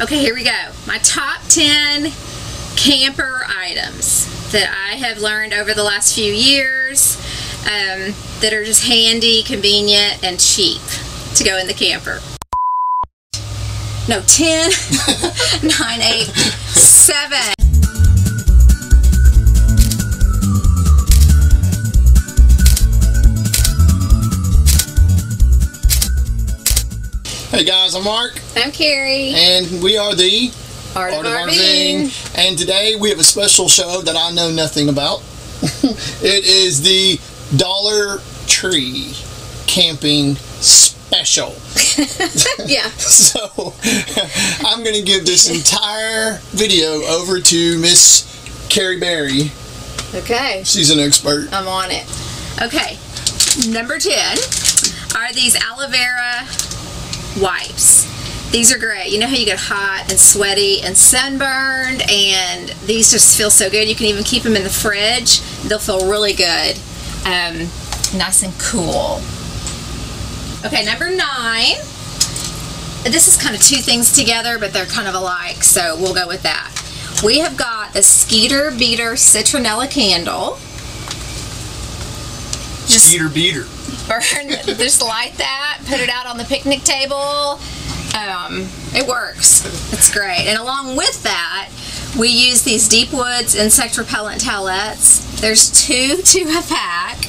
Okay, here we go. My top 10 camper items that I have learned over the last few years that are just handy, convenient, and cheap to go in the camper. No, 10, 9, 8, 7. Hey guys, I'm Mark. I'm Carrie. And we are the Art of RVing. And today we have a special show that I know nothing about. It is the Dollar Tree Camping Special. Yeah. So I'm going to give this entire video over to Miss Carrie Berry. Okay. She's an expert. I'm on it. Okay. Number 10 are these aloe vera wipes. These are great. You know how you get hot and sweaty and sunburned, and these just feel so good. You can even keep them in the fridge. They'll feel really good. Nice and cool. Okay, number 9. This is kind of two things together, but they're kind of alike, so we'll go with that. We have got the Skeeter Beater Citronella Candle. Skeeter Beater. Just light that, put it out on the picnic table. It works. It's great. And along with that, we use these Deep Woods insect repellent towelettes. There's 2 to a pack.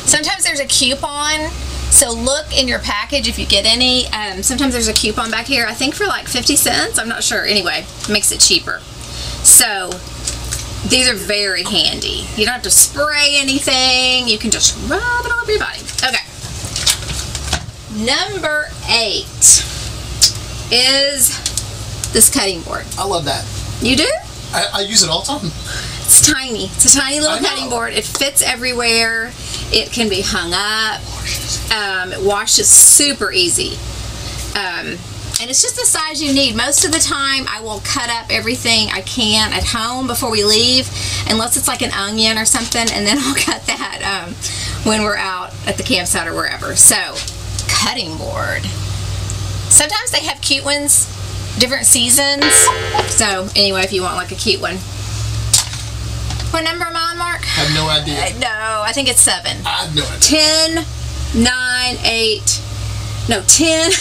Sometimes there's a coupon, so look in your package if you get any. Sometimes there's a coupon back here, I think for like 50 cents. I'm not sure. Anyway, it makes it cheaper. So these are very handy. You don't have to spray anything. You can just rub it all over your body. Okay. Number 8 is this cutting board. I love that. You do? I use it all the time. It's tiny. It's a tiny little cutting board. It fits everywhere. It can be hung up. It washes super easy. And it's just the size you need. Most of the time, I will cut up everything I can at home before we leave, unless it's like an onion or something, and then I'll cut that when we're out at the campsite or wherever. So, cutting board. Sometimes they have cute ones, different seasons. So, anyway, if you want like a cute one. What number am I on, Mark? I have no idea. No, I think it's 7. I have no idea. 10, 9, 8... No, 10,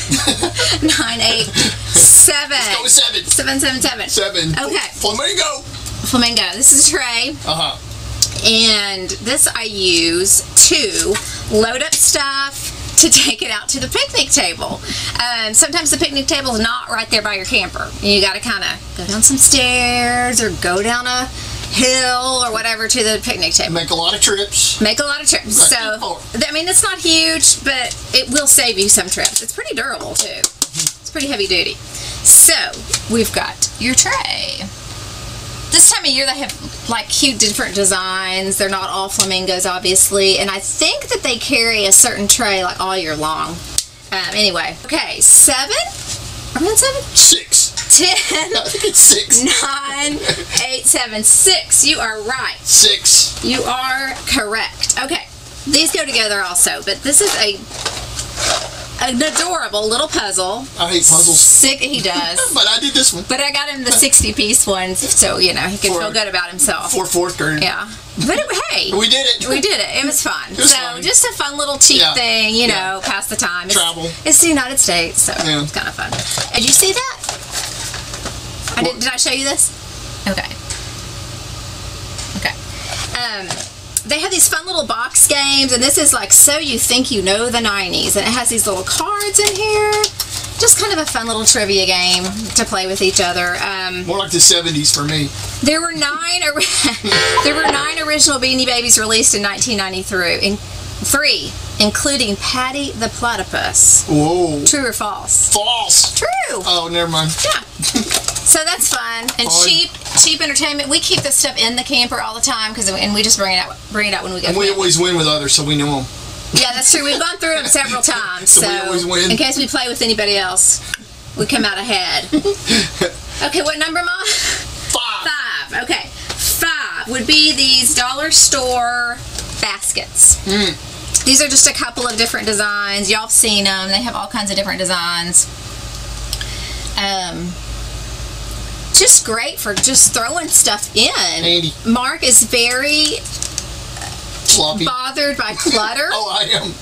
9, 8, 7. Let's go with 7. 7, 7, 7. 7. Okay. Flamingo. Flamingo. This is a tray. And this I use to load up stuff to take it out to the picnic table. Sometimes the picnic table is not right there by your camper. You got to kind of go down some stairs or go down a hill or whatever to the picnic table. Make a lot of trips. Make a lot of trips. So, I mean, it's not huge, but it will save you some trips. It's pretty durable, too. It's pretty heavy duty. So, we've got your tray. This time of year, they have, like, cute different designs. They're not all flamingos, obviously. And I think that they carry a certain tray, like, all year long. Anyway. Okay, 7? Are we on 7? 6. 10, I think it's 6. 9, 8, 7, 6. You are right. 6. You are correct. Okay, these go together also, but this is an adorable little puzzle. I hate puzzles. He does. But I did this one. But I got him the 60-piece one, so, you know, he can feel good about himself. For 4th grade. Yeah. But hey. We did it. We did it. It was fun. It was fun. Just a fun little cheap thing, you know, pass the time. Travel. It's the United States, so it's kind of fun. Did you see that? Did I show you this? Okay. Okay. They have these fun little box games, and this is like So You Think You Know the 90s, and it has these little cards in here. Just kind of a fun little trivia game to play with each other. More like the 70s for me. There were 9 original Beanie Babies released in 1993, including Caddy the Platypus. Whoa. True or false? False. True. Oh, never mind. Yeah. So that's fun and cheap entertainment. We keep this stuff in the camper all the time and we just bring it out when we go. And we always win with others, so we know them. Yeah, that's true. We've gone through them several times, so we always win. In case we play with anybody else, we come out ahead. Okay, what number am I? 5. Okay, 5 would be these dollar store baskets. These are just a couple of different designs. Y'all have seen them. They have all kinds of different designs. just great for just throwing stuff in. Handy. Mark is very sloppy, bothered by clutter. Oh, I am.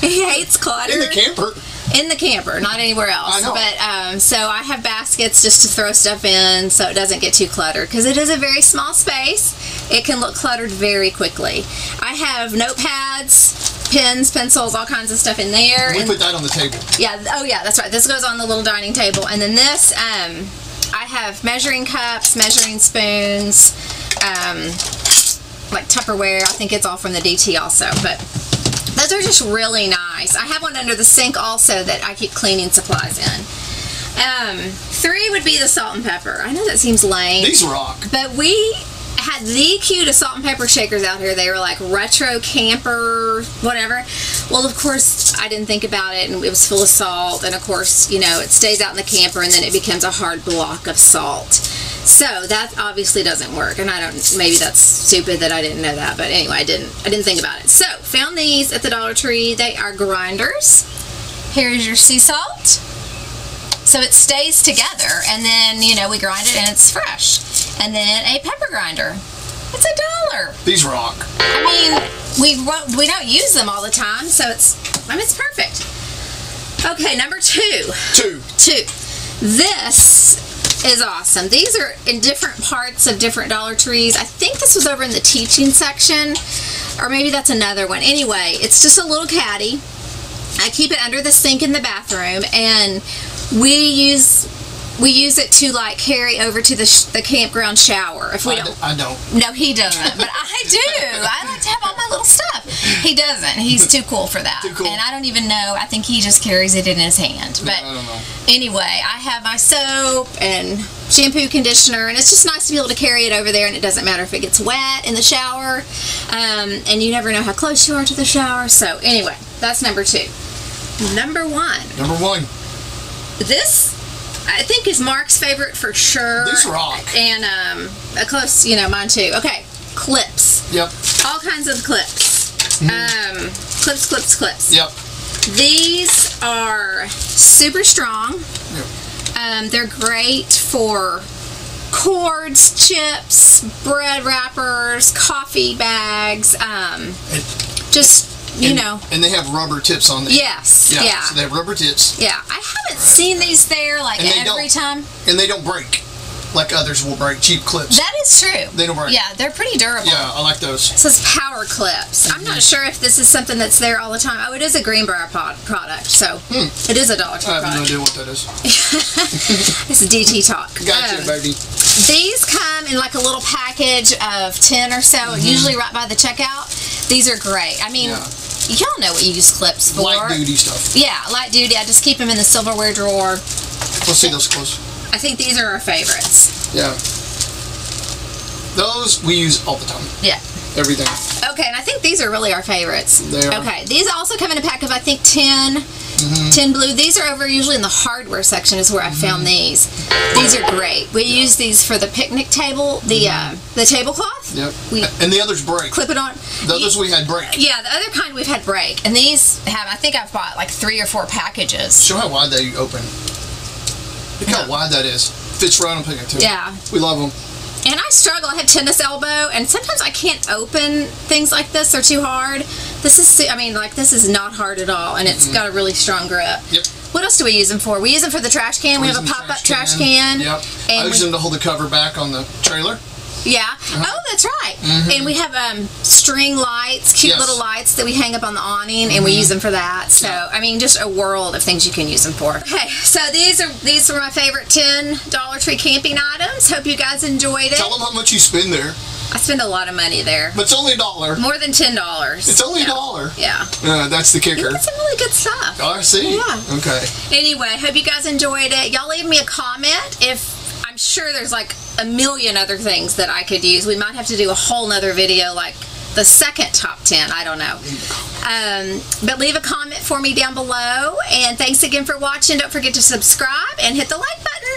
He hates clutter. In the camper. In the camper, not anywhere else. I know. But so I have baskets just to throw stuff in so it doesn't get too cluttered, because it is a very small space. It can look cluttered very quickly. I have notepads, pens, pencils, all kinds of stuff in there. We put that on the table. Yeah. Oh, yeah. That's right. This goes on the little dining table, and then this. I have measuring cups, measuring spoons, like Tupperware. I think it's all from the DT also, but. Those are just really nice. I have one under the sink also that I keep cleaning supplies in. 3 would be the salt and pepper. I know that seems lame. These rock. But we had the cutest salt and pepper shakers out here. They were like retro camper, whatever. Well, of course, I didn't think about it, and it was full of salt. And, of course, you know, it stays out in the camper, and then it becomes a hard block of salt. So that obviously doesn't work, and maybe that's stupid that I didn't know that, but anyway, I didn't think about it. So, found these at the Dollar Tree. They are grinders. Here's your sea salt. So it stays together, and then, you know, we grind it and it's fresh. And then a pepper grinder. It's $1. These rock. I mean, we don't use them all the time, so it's perfect. Okay, number 2. 2. This is awesome. These are in different parts of different Dollar Trees. I think this was over in the teaching section, or maybe that's another one. Anyway, it's just a little caddy. I keep it under the sink in the bathroom, and we use it to like carry over to the campground shower. If we don't. I don't. No, he doesn't, but I do. I like to have all my little stuff. He doesn't. He's too cool for that. Too cool. And I don't even know. I think he just carries it in his hand. But I don't know. Anyway, I have my soap and shampoo, conditioner, and it's just nice to be able to carry it over there, and it doesn't matter if it gets wet in the shower, and you never know how close you are to the shower. So anyway, that's number 2. Number 1. Number 1. This, I think, is Mark's favorite for sure. These rock. And a close, you know, mine too. Okay, clips. Yep. All kinds of clips. Clips. Yep. These are super strong. Yep. They're great for cords, chips, bread wrappers, coffee bags, you know. And they have rubber tips on them. Yes. Yeah. So they have rubber tips. Yeah. I haven't seen these there like every time. And they don't break like others will break. Cheap clips. That is true. They don't break. Yeah, they're pretty durable. Yeah, I like those. It says power clips. I'm not sure if this is something that's there all the time. Oh, it is a Greenbrier product, so it is a Dollar Tree product. I have no idea what that is. It's a DT talk. Gotcha, baby. These come in like a little package of 10 or so, usually right by the checkout. These are great. I mean, y'all know what you use clips for. Light duty stuff. Yeah, light duty. I just keep them in the silverware drawer. Let's see those close. I think these are our favorites. Yeah. Those we use all the time. Yeah. Everything. Okay, and I think these are really our favorites. They are. Okay, these also come in a pack of, I think, 10. 10 blue. These are over usually in the hardware section is where I found these. These are great. We use these for the picnic table, the tablecloth. Yep. And the others break. Clip it on. The others we had break. Yeah, the other kind we've had break. And these have, I think I've bought like 3 or 4 packages. Show how wide they open. Look how wide that is. Fits right on picnic table. Yeah. We love them. And I struggle. I have tennis elbow, and sometimes I can't open things like this. They're too hard. This is, I mean, like, this is not hard at all, and it's got a really strong grip. Yep. What else do we use them for? We use them for the trash can. We have a pop-up trash can. Yep. I use them to hold the cover back on the trailer. Yeah. Oh, that's right. And we have string lights, cute little lights that we hang up on the awning, and we use them for that. So, I mean, just a world of things you can use them for. Okay, so these are my favorite 10 Dollar Tree camping items. Hope you guys enjoyed it. Tell them how much you spend there. I spend a lot of money there. But it's only $1. More than $10. It's only $1. Yeah. That's the kicker. You get some really good stuff. Oh, I see. Yeah. Okay. Anyway, hope you guys enjoyed it. Y'all leave me a comment if... I'm sure there's like a million other things that I could use. We might have to do a whole nother video, like the second top 10. I don't know. But leave a comment for me down below. And thanks again for watching. Don't forget to subscribe and hit the like button.